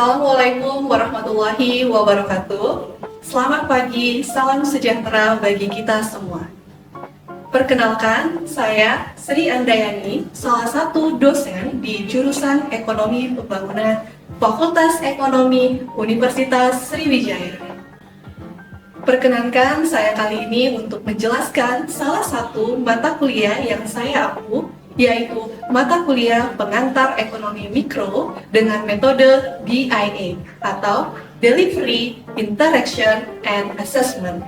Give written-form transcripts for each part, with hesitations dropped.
Assalamualaikum warahmatullahi wabarakatuh. Selamat pagi, salam sejahtera bagi kita semua. Perkenalkan, saya Sri Andayani, salah satu dosen di jurusan Ekonomi Pembangunan Fakultas Ekonomi Universitas Sriwijaya. Perkenankan saya kali ini untuk menjelaskan salah satu mata kuliah yang saya ampu, yaitu mata kuliah pengantar ekonomi mikro dengan metode DIA atau Delivery, Interaction, and Assessment.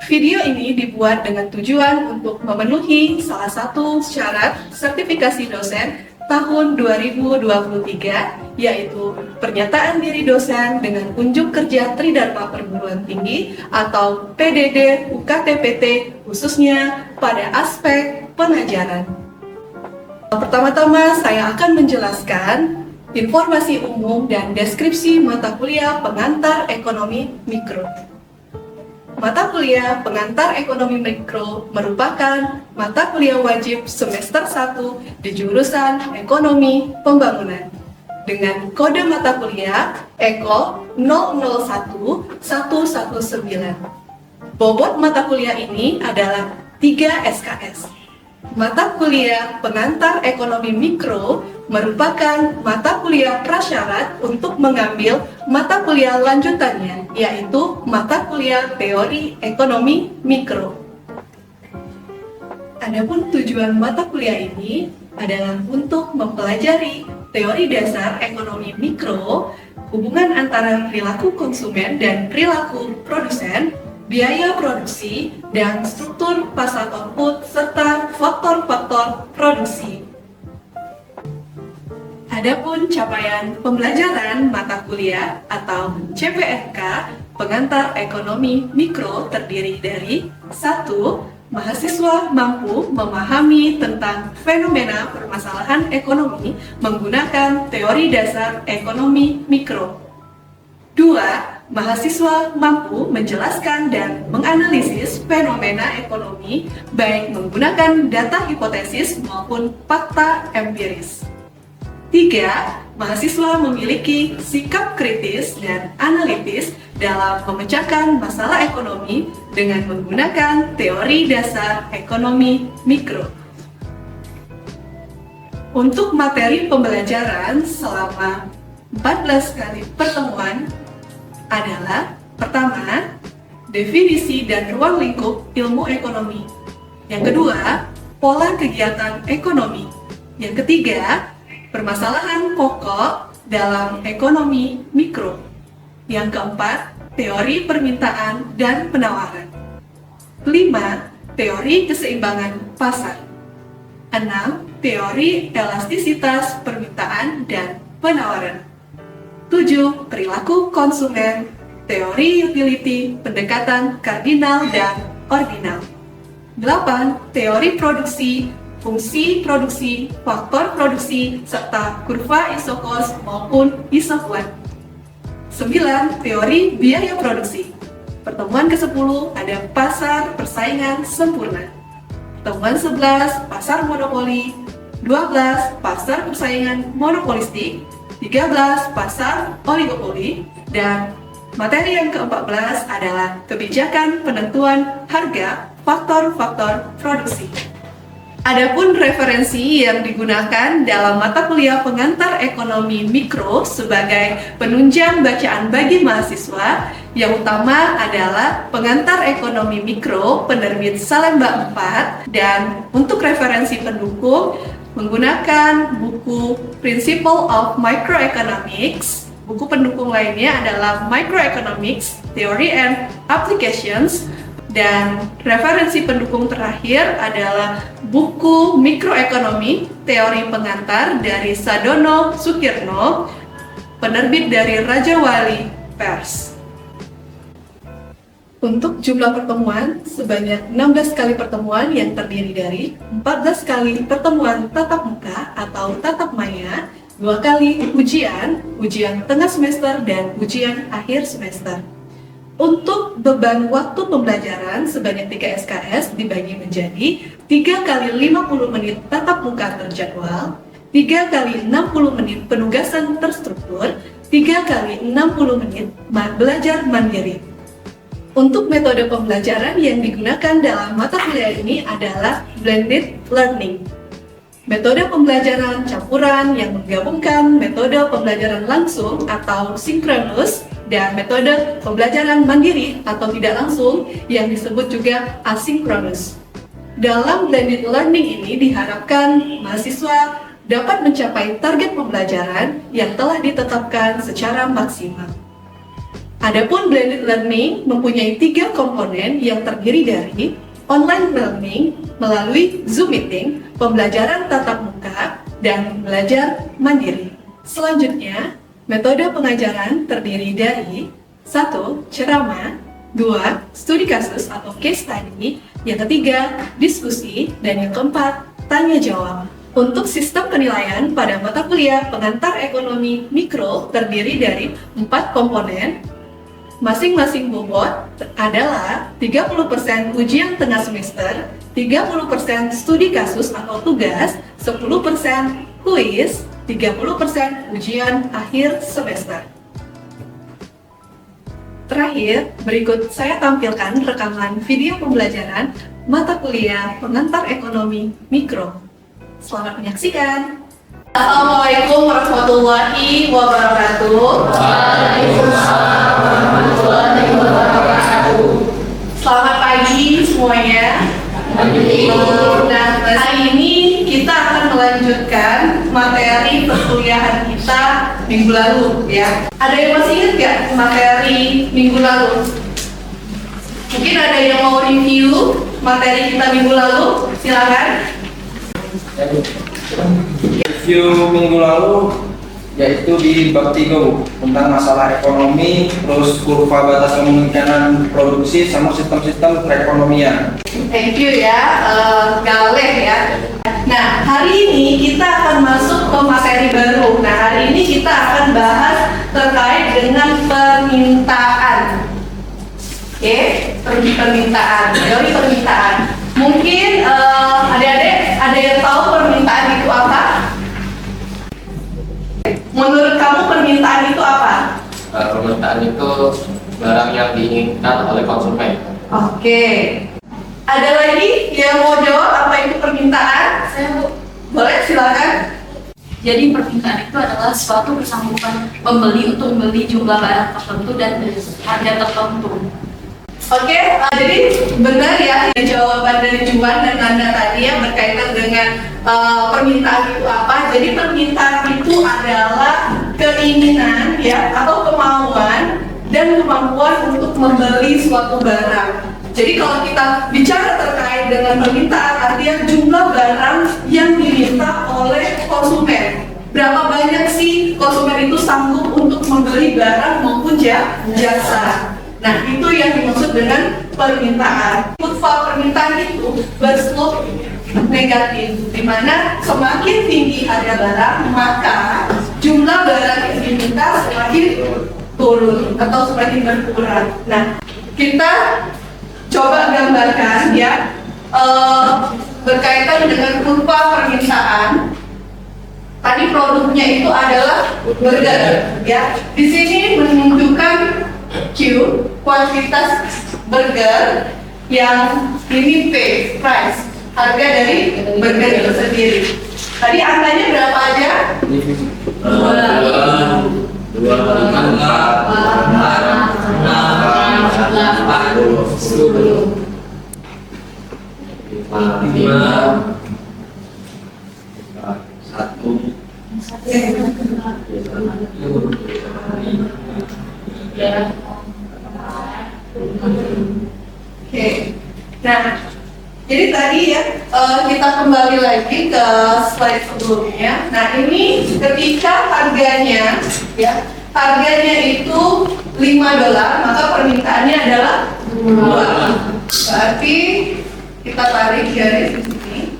Video ini dibuat dengan tujuan untuk memenuhi salah satu syarat sertifikasi dosen tahun 2023, yaitu pernyataan diri dosen dengan unjuk kerja Tridharma Perguruan Tinggi atau PDD UKTPT khususnya pada aspek pengajaran. Pertama-tama saya akan menjelaskan informasi umum dan deskripsi mata kuliah pengantar ekonomi mikro. Mata kuliah pengantar ekonomi mikro merupakan mata kuliah wajib semester 1 di jurusan Ekonomi Pembangunan dengan kode mata kuliah EKO 001119. Bobot mata kuliah ini adalah 3 SKS. Mata kuliah pengantar ekonomi mikro merupakan mata kuliah prasyarat untuk mengambil mata kuliah lanjutannya, yaitu mata kuliah teori ekonomi mikro. Adapun tujuan mata kuliah ini adalah untuk mempelajari teori dasar ekonomi mikro, hubungan antara perilaku konsumen dan perilaku produsen, biaya produksi, dan struktur pasar output, serta faktor-faktor produksi. Adapun capaian pembelajaran mata kuliah atau CPNK pengantar ekonomi mikro terdiri dari 1. Mahasiswa mampu memahami tentang fenomena permasalahan ekonomi menggunakan teori dasar ekonomi mikro. 2. Mahasiswa mampu menjelaskan dan menganalisis fenomena ekonomi baik menggunakan data hipotesis maupun fakta empiris. 3. Mahasiswa memiliki sikap kritis dan analitis dalam memecahkan masalah ekonomi dengan menggunakan teori dasar ekonomi mikro. Untuk materi pembelajaran selama 14 kali pertemuan adalah pertama, definisi dan ruang lingkup ilmu ekonomi. Yang kedua, pola kegiatan ekonomi. Yang ketiga, permasalahan pokok dalam ekonomi mikro. Yang keempat, teori permintaan dan penawaran. 5. Teori keseimbangan pasar. 6. Teori elastisitas permintaan dan penawaran. 7. Perilaku konsumen, teori utility, pendekatan kardinal dan ordinal. 8. Teori produksi, fungsi produksi, faktor produksi, serta kurva isokos maupun isokuan. 9. Teori biaya produksi. Pertemuan ke-10 ada pasar persaingan sempurna. Pertemuan 11 pasar monopoli, 12 pasar persaingan monopolistik, 13 pasar oligopoli, dan materi yang ke-14 adalah kebijakan penentuan harga faktor-faktor produksi. Adapun referensi yang digunakan dalam mata kuliah pengantar ekonomi mikro sebagai penunjang bacaan bagi mahasiswa yang utama adalah pengantar ekonomi mikro penerbit Salemba 4, dan untuk referensi pendukung menggunakan buku Principle of Microeconomics. Buku pendukung lainnya adalah Microeconomics, Theory and Applications, dan referensi pendukung terakhir adalah buku Mikroekonomi, Teori Pengantar dari Sadono Sukirno, penerbit dari Raja Wali Pers. Untuk jumlah pertemuan, sebanyak 16 kali pertemuan yang terdiri dari 14 kali pertemuan tatap muka atau tatap maya, 2 kali ujian tengah semester, dan ujian akhir semester. Untuk beban waktu pembelajaran sebanyak 3 SKS dibagi menjadi 3 kali 50 menit tatap muka terjadwal, 3 kali 60 menit penugasan terstruktur, 3 kali 60 menit belajar mandiri. Untuk metode pembelajaran yang digunakan dalam mata kuliah ini adalah blended learning. Metode pembelajaran campuran yang menggabungkan metode pembelajaran langsung atau sinkronus dan metode pembelajaran mandiri atau tidak langsung yang disebut juga asinkronus. Dalam blended learning ini diharapkan mahasiswa dapat mencapai target pembelajaran yang telah ditetapkan secara maksimal. Adapun blended learning mempunyai 3 komponen yang terdiri dari online learning melalui Zoom meeting, pembelajaran tatap muka, dan belajar mandiri. Selanjutnya, metode pengajaran terdiri dari 1. Ceramah, 2. Studi kasus atau case study, yang ketiga, diskusi, dan yang keempat, tanya jawab. Untuk sistem penilaian pada mata kuliah pengantar ekonomi mikro terdiri dari 4 komponen. Masing-masing bobot adalah 30% ujian tengah semester, 30% studi kasus atau tugas, 10% kuis, 30% ujian akhir semester. Terakhir, berikut saya tampilkan rekaman video pembelajaran mata kuliah pengantar ekonomi mikro. Selamat menyaksikan. Assalamualaikum warahmatullahi wabarakatuh. Waalaikumsalam warahmatullahi wabarakatuh. Selamat pagi semuanya. Nah, hari ini kita akan melanjutkan materi perkuliahan kita minggu lalu ya. Ada yang masih ingat nggak materi minggu lalu? Mungkin ada yang mau review materi kita minggu lalu? Silakan. Review minggu lalu yaitu di bab 3 tentang masalah ekonomi, terus kurva batas kemungkinan produksi sama sistem-sistem perekonomian. Thank you ya, Galeh ya. Nah, hari ini kita akan masuk ke materi baru. Nah, hari ini kita akan bahas terkait dengan permintaan. Oke, permintaan, teori permintaan. Mungkin adik-adik ada yang tahu permintaan itu apa? Menurut kamu permintaan itu apa? Permintaan itu barang yang diinginkan oleh konsumen. Oke. Ada lagi yang mau jawab apa itu permintaan? Saya Bu. Boleh, silakan. Jadi permintaan itu adalah suatu kesanggupan pembeli untuk membeli jumlah barang tertentu dan harga tertentu. Oke, jadi benar ya jawaban dari Juan dan Nanda tadi yang berkaitan dengan permintaan itu apa. Jadi permintaan itu adalah keinginan ya atau kemauan dan kemampuan untuk membeli suatu barang. Jadi kalau kita bicara terkait dengan permintaan, artinya jumlah barang yang diminta oleh konsumen. Berapa banyak sih konsumen itu sanggup untuk membeli barang maupun jasa. Nah, itu yang dimaksud dengan permintaan. Kurva permintaan itu berslope negatif, di mana semakin tinggi harga barang, maka jumlah barang yang diminta semakin turun atau semakin berkurang. Nah, kita coba gambarkan ya berkaitan dengan kurva permintaan. Tadi produknya itu adalah burger, ya. Di sini menunjukkan Q, kuantitas burger, yang ini P, price, harga dari burger itu sendiri. Tadi angkanya berapa aja? 5, Oke, nah, jadi tadi ya kita kembali lagi ke slide sebelumnya. Nah, ini ketika harganya ya, harganya itu $5, maka permintaannya adalah 2. Berarti kita tarik garis di sini.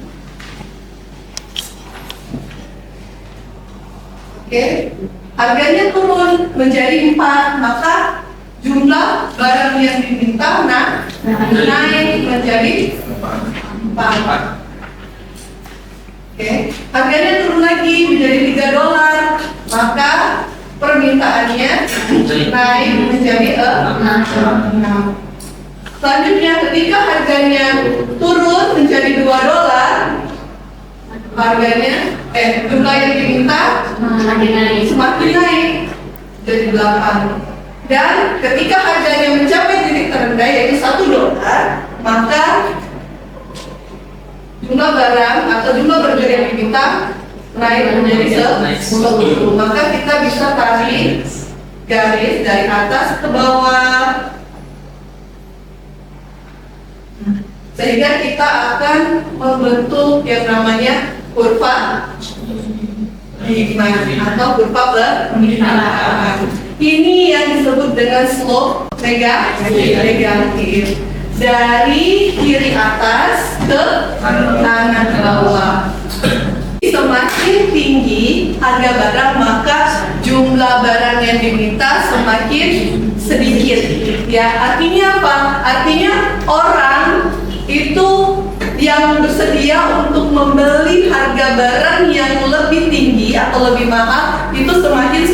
Oke, harganya turun menjadi 4, maka jumlah barang yang diminta naik menjadi 4. Oke, harganya turun lagi menjadi $3, maka permintaannya naik menjadi 6. Selanjutnya ketika harganya turun menjadi $2, harganya jumlah yang diminta semakin naik jadi 8. Dan ketika harganya mencapai titik terendah yaitu $1, maka jumlah barang atau jumlah burger yang diminta naik menjadi 10. Maka kita bisa tarik garis dari atas ke bawah sehingga kita akan membentuk yang namanya kurva demand atau kurva permintaan. Ini yang disebut dengan slope negatif dari kiri atas ke kanan bawah. Semakin tinggi harga barang maka jumlah barang yang diminta semakin sedikit. Ya, artinya apa? Artinya orang itu yang bersedia untuk membeli harga barang yang lebih tinggi atau lebih mahal itu semakin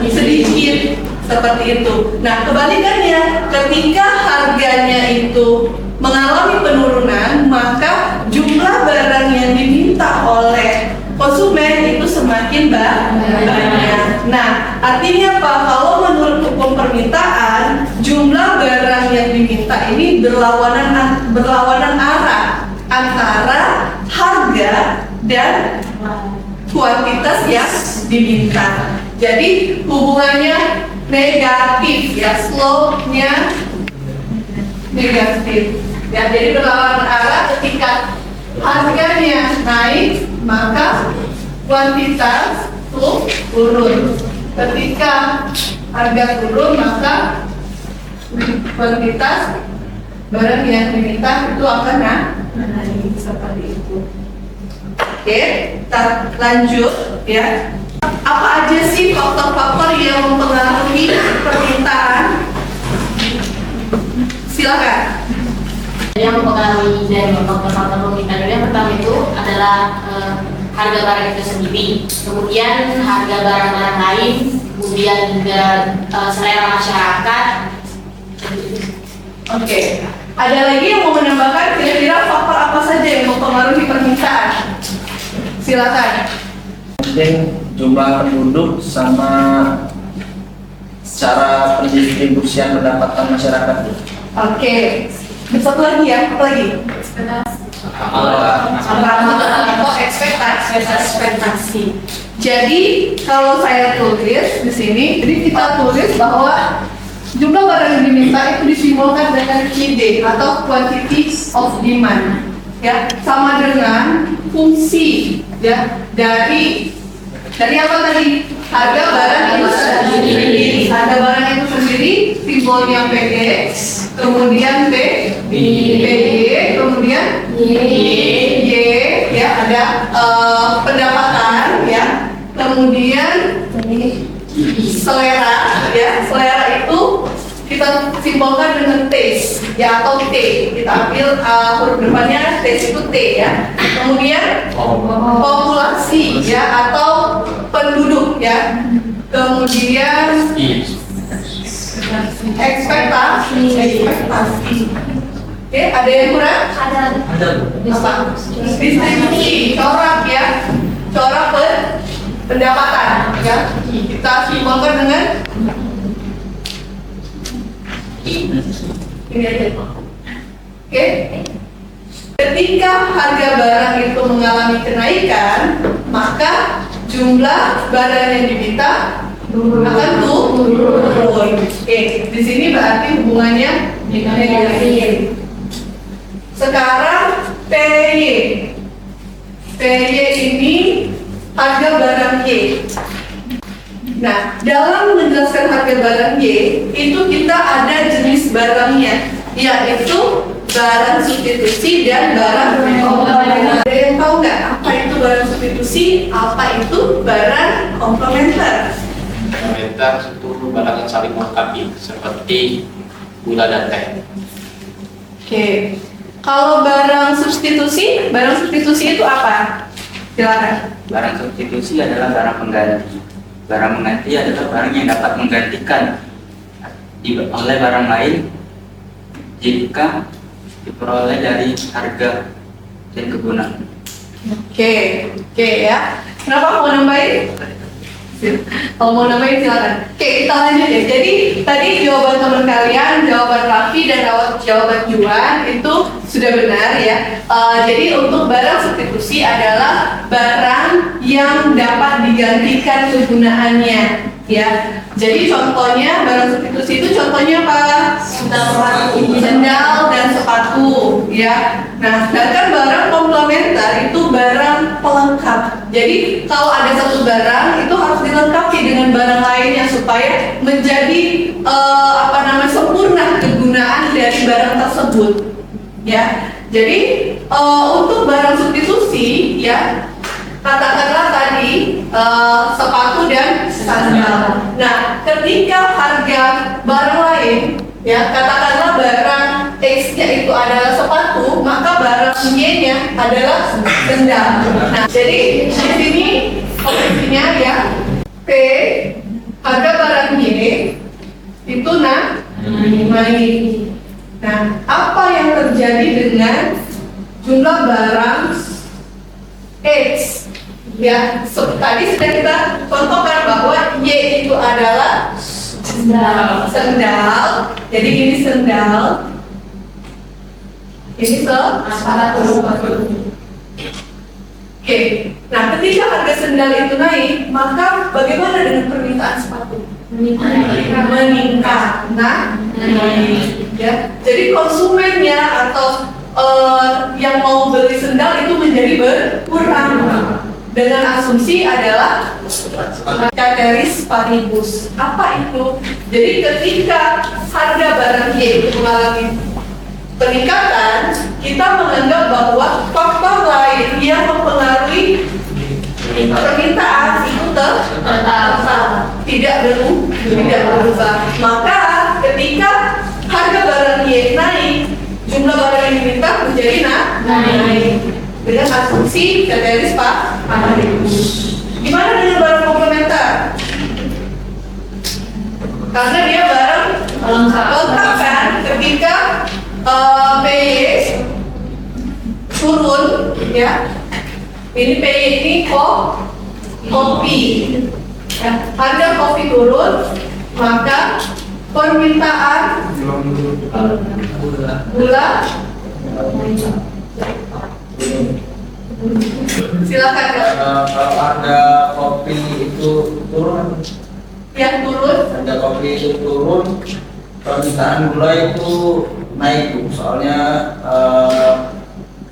sedikit, seperti itu. Nah, kebalikannya, ketika harganya itu mengalami penurunan, maka jumlah barang yang diminta oleh konsumen itu semakin banyak. Nah, artinya apa? Kalau menurut hukum permintaan, jumlah barang yang diminta ini berlawanan arah antara harga dan kuantitas yang diminta. Jadi hubungannya negatif ya, slope-nya negatif. Ya, jadi berlawanan arah ketika harganya naik maka kuantitas turun. Ketika harga turun maka kuantitas barang yang diminta itu akan naik, seperti itu. Oke, kita lanjut ya. Apa aja sih faktor-faktor yang mempengaruhi permintaan? Silakan. Yang mempengaruhi dari faktor-faktor permintaan yang pertama itu adalah harga barang itu sendiri, kemudian harga barang-barang lain, kemudian juga selera masyarakat. Oke, ada lagi yang mau menambahkan kira-kira faktor apa saja yang mempengaruhi permintaan? Silakan. Mungkin jumlah penduduk sama cara pendistribusian pendapatan masyarakat. Oke, satu lagi ya, apa lagi? Atau ekspektasi. Jadi kalau saya tulis di sini, jadi kita tulis bahwa jumlah barang yang diminta itu disimbolkan dengan QD atau quantity of demand, ya, sama dengan fungsi ya dari apa tadi? Harga barang itu sendiri. Harga barang itu sendiri simbolnya PX, kemudian PY, kemudian Y, ya ada pendapatan ya, kemudian selera ya, selera itu kita simbolkan dengan taste ya atau T, kita ambil huruf depannya taste itu T ya, kemudian populasi ya atau penduduk ya, kemudian ekspektasi. Oke, ada yang kurang? Ada. Apa? Distribusi, corak ya, corak pendapatan ya, kita simbolkan dengan ini aja. Oke. Ketika harga barang itu mengalami kenaikan, maka jumlah barang yang diminta akan turun. Oke, di sini berarti hubungannya negatif. Sekarang PY. PY ini harga barang Y. Nah, dalam menjelaskan harga barang Y, itu kita ada jenis barangnya, yaitu barang substitusi dan barang komplementer. Ada yang tahu nggak apa itu barang substitusi, apa itu barang komplementer? Komplementer itu barang yang saling melengkapi, seperti gula dan teh. Oke, kalau barang substitusi itu apa? Silakan. Barang substitusi adalah barang pengganti. Barang pengganti adalah barang yang dapat menggantikan oleh barang lain jika diperoleh dari harga dan kegunaan. Oke, ya. Kenapa mau nambahin? Kalau mau nambahin silakan. Oke, kita lanjut ya. Jadi tadi jawaban teman kalian, jawaban Raffi dan jawaban Juan itu sudah benar ya. Jadi untuk barang substitusi adalah barang yang dapat digantikan kegunaannya ya. Jadi contohnya barang substitusi itu contohnya apa? Sendal dan sepatu ya. Nah, sedangkan barang komplementer itu barang pelengkap. Jadi kalau ada satu barang itu harus dilengkapi dengan barang lainnya supaya menjadi sempurna kegunaan dari barang tersebut ya. Jadi untuk barang substitusi ya, katakanlah tadi sepatu dan sandal. Nah, ketika harga barang lain ya, katakanlah barang X-nya itu adalah sepatu, maka barang Y-nya adalah sendal. Nah, jadi di sini posisinya ya, P harga barang Y itu naik. Nah, apa yang terjadi dengan jumlah barang X? Ya, tadi sudah kita contohkan bahwa Y itu adalah sendal. Jadi ini sendal. Ini sepatu. Oke. Nah, ketika harga sendal itu naik, maka bagaimana dengan permintaan sepatu? Meningkat. Nah, ya. Jadi konsumennya atau yang mau beli sendal itu menjadi berkurang. Dengan asumsi adalah ceteris paribus. Apa itu? Jadi ketika harga barang Y itu mengalami peningkatan, kita menganggap bahwa faktor lain yang mempengaruhi permintaan itu tetap tidak berubah. Maka ketika harga barang Y naik, jumlah barang yang diminta menjadi naik dengan asumsi ceteris paribus. Gimana dengan barang komplementer? Karena dia barang lengkap kan, ketika PY turun ya, ini PY ini kopi ya, harga kopi turun, maka permintaan gula silakan ya. Kalau harga kopi itu turun, Yang turun harga kopi itu turun, permintaan gula itu naik Bu. Soalnya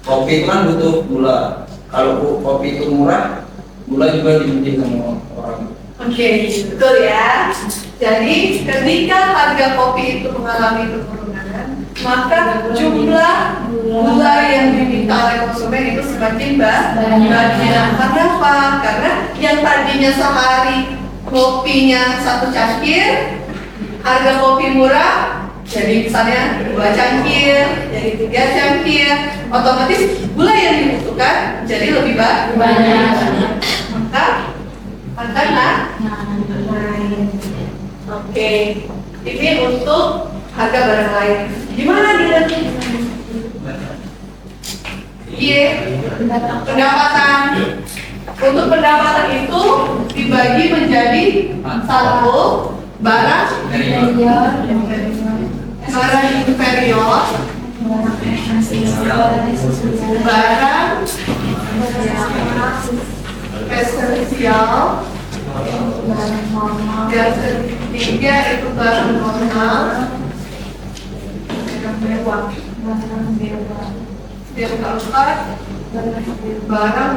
kopi itu kan butuh gula. Kalau kopi itu murah, gula juga dibutuhkan sama orang. Oke, betul ya. Jadi ketika harga kopi itu mengalami penurunan, maka jumlah gula yang diminta oleh konsumen itu semakin banyak. Karena apa? Karena yang tadinya sehari kopinya 1 cangkir, harga kopi murah, jadi misalnya 2 cangkir, jadi 3 cangkir, otomatis gula yang dibutuhkan jadi lebih banyak. Maka akan naik. Oke, ini untuk harga barang lain. Gimana dengan pendapatan? Untuk pendapatan itu dibagi menjadi satu barang inferior, barang esensial, yang ketiga itu barang normal, barang mewah, yang keempat barang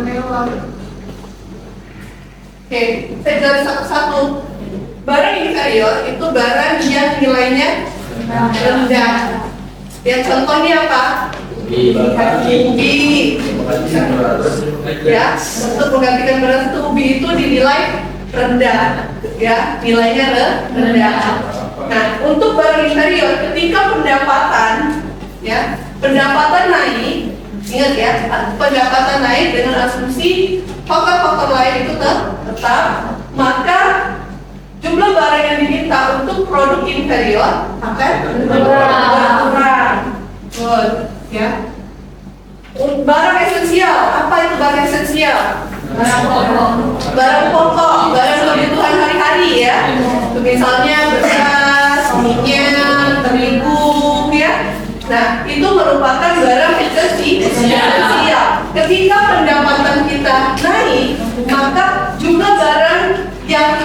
mewah. Oke, saya dari satu-satu. Barang inferior itu barang yang nilainya rendah. Yang contohnya apa? Ubi. Ya, untuk menggantikan beras itu ubi itu dinilai rendah, ya, nilainya rendah. Nah, untuk barang inferior, ketika pendapatan naik, ingat ya, pendapatan naik dengan asumsi faktor-faktor lain itu tetap, maka jumlah barang yang diminta period akan berkurang. Good, ya. Barang esensial, apa itu barang esensial? Barang pokok, barang kebutuhan hari-hari ya. Misalnya beras, minyak, terigu, ya. Nah, itu merupakan barang esensial. Ketika pendapatan kita naik, maka jumlah barang yang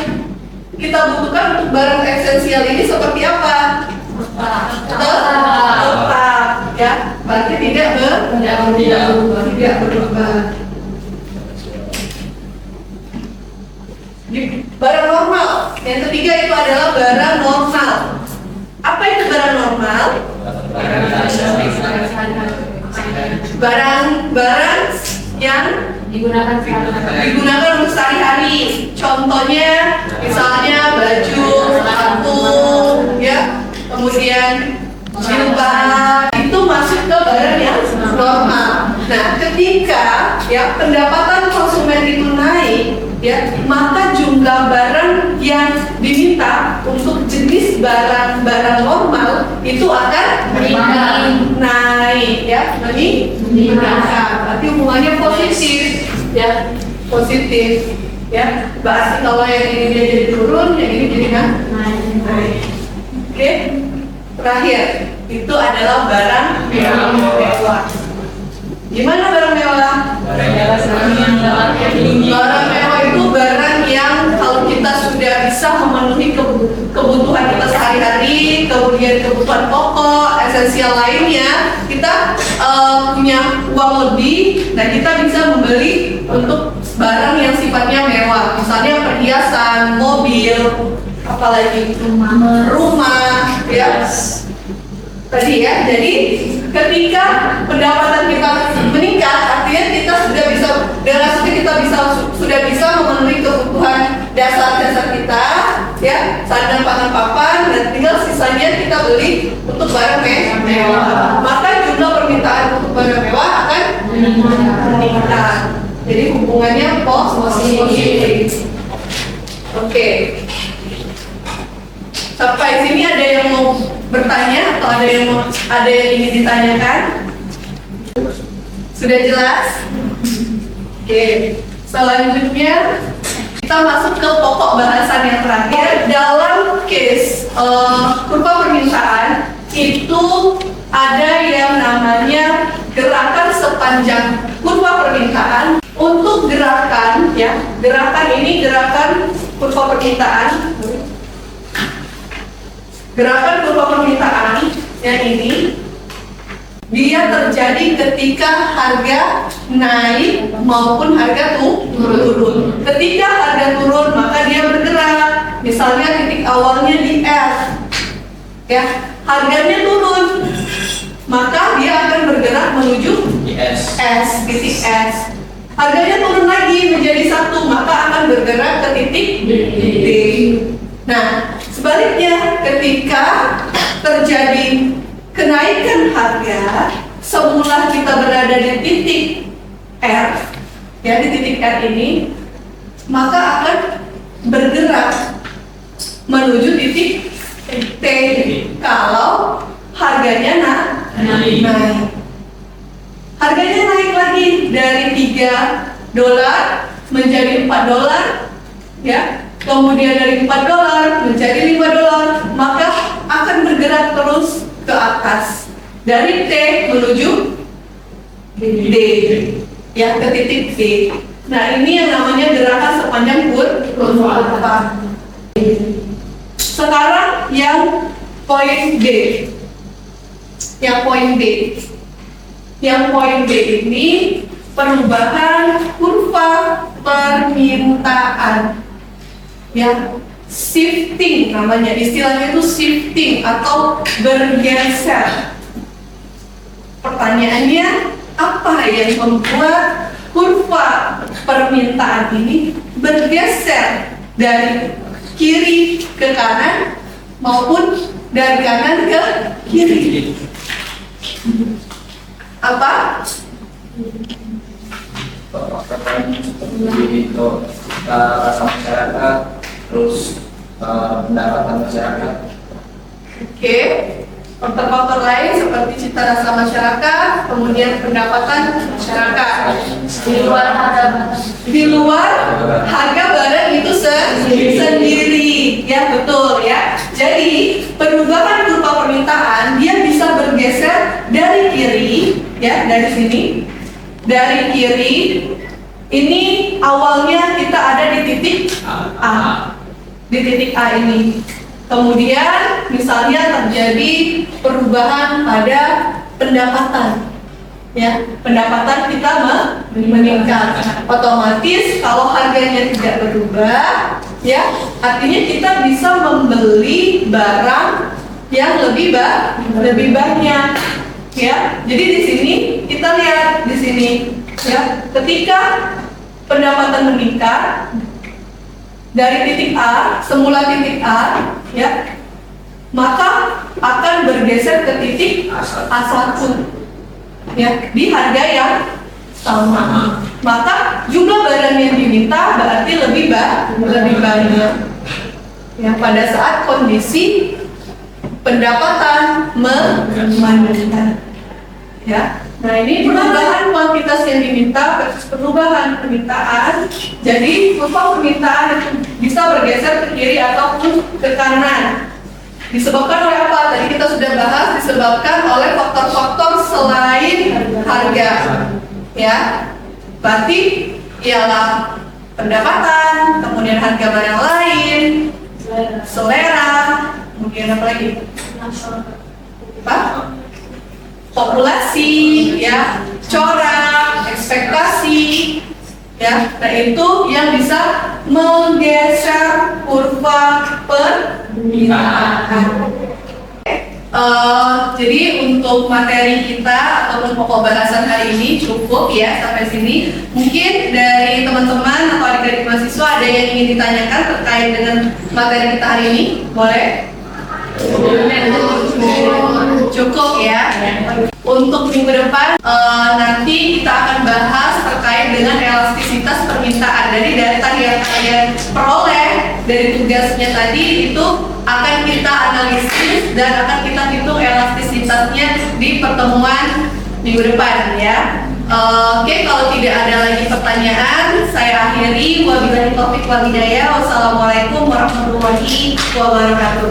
kita butuhkan untuk barang esensial ini seperti apa? Tetap, ya. Berarti tidak berubah. Barang normal. Yang ketiga itu adalah barang normal. Apa itu barang normal? Barang yang digunakan untuk sehari-hari. Contohnya, misalnya baju, sepatu, ya, kemudian jilbab, itu masuk ke barang yang normal. Nah, ketika ya pendapatan konsumen itu naik, ya, maka jumlah barang yang diminta untuk jenis barang-barang normal itu akan naik, ya, meningkat. Berarti hubungannya positif, ya, positif, ya. Berarti kalau yang ini dia jadi turun, yang ini jadi naik. Oke, terakhir itu adalah barang mewah. Gimana barang mewah? Barang mewah itu barang yang kalau kita sudah bisa memenuhi kebutuhan kita sehari-hari, kemudian kebutuhan pokok, esensial lainnya, kita punya uang lebih, nah kita bisa membeli untuk barang yang sifatnya mewah, misalnya perhiasan, mobil, apalagi rumah, ya. Tadi ya, jadi ketika pendapatan kita meningkat, artinya kita sudah bisa memenuhi kebutuhan dasar kita, ya, sandang, pangan, papan, dan tinggal sisanya kita beli untuk barang mewah. Maka jumlah permintaan untuk barang mewah akan meningkat. Jadi hubungannya positif. Oke. Sampai sini ada yang mau bertanya atau ada yang ingin ditanyakan? Sudah jelas? Oke. Selanjutnya kita masuk ke pokok bahasan yang terakhir. Dalam case kurva permintaan itu ada yang namanya gerakan sepanjang kurva permintaan. Untuk gerakan, ya, gerakan ini gerakan kurva permintaan. Gerakan kurva permintaan yang ini dia terjadi ketika harga naik maupun harga turun. Ketika harga turun maka dia bergerak. Misalnya titik awalnya di F, ya, harganya turun, maka dia akan bergerak menuju S, titik S. Harganya turun lagi menjadi 1, maka akan bergerak ke titik D. Nah, sebaliknya ketika terjadi kenaikan harga, semula kita berada di titik R, ya, di titik R ini, maka akan bergerak menuju titik T kalau harganya naik. Harganya naik lagi dari $3 menjadi $4, ya. Kemudian dari $4 menjadi $5, maka akan bergerak terus ke atas dari T menuju D, ya, ke titik D. Nah, ini yang namanya gerakan sepanjang kurva. Sekarang yang poin D. Yang poin D ini perubahan kurva permintaan. Ya, shifting namanya, istilahnya itu shifting atau bergeser. Pertanyaannya, apa yang membuat kurva permintaan ini bergeser dari kiri ke kanan maupun dari kanan ke kiri? Apa? Rasa masyarakat, terus pendapatan masyarakat, Oke. Faktor-faktor lain seperti cita rasa masyarakat, kemudian pendapatan masyarakat. Di luar harga barang itu sendiri, ya betul ya. Jadi perubahan kurva permintaan dia bisa bergeser dari kiri, ya dari sini, dari kiri. Ini awalnya kita ada di titik A, di titik A ini. Kemudian misalnya terjadi perubahan pada pendapatan, ya pendapatan kita meningkat. Otomatis kalau harganya tidak berubah, ya artinya kita bisa membeli barang yang lebih banyak, ya. Jadi di sini kita lihat di sini, ya ketika pendapatan meningkat dari titik A, semula titik A, ya, maka akan bergeser ke titik A1, ya, di harga yang sama. Maka jumlah barang yang diminta berarti lebih banyak, ya, pada saat kondisi pendapatan meningkat, ya. Nah ini perubahan kuantitas yang diminta versus perubahan permintaan. Jadi kurva permintaan itu bisa bergeser ke kiri ataupun ke kanan. Disebabkan oleh apa? Tadi kita sudah bahas, disebabkan oleh faktor-faktor selain harga. Ya, berarti ialah pendapatan, kemudian harga barang lain, selera, kemudian apa lagi? Apa? Populasi, ya, corak, ekspektasi, ya. Nah itu yang bisa menggeser kurva permintaan. Jadi untuk materi kita ataupun pokok bahasan hari ini cukup ya sampai sini. Mungkin dari teman-teman atau adik-adik mahasiswa ada yang ingin ditanyakan terkait dengan materi kita hari ini, boleh? Cukup ya. Untuk minggu depan nanti kita akan bahas terkait dengan elastisitas permintaan. Jadi dari tadi yang kalian peroleh dari tugasnya tadi itu akan kita analisis dan akan kita hitung elastisitasnya di pertemuan minggu depan ya. Oke, kalau tidak ada lagi pertanyaan, saya akhiri. Wabillahi taufiq wal hidayah. Wassalamualaikum warahmatullahi wabarakatuh.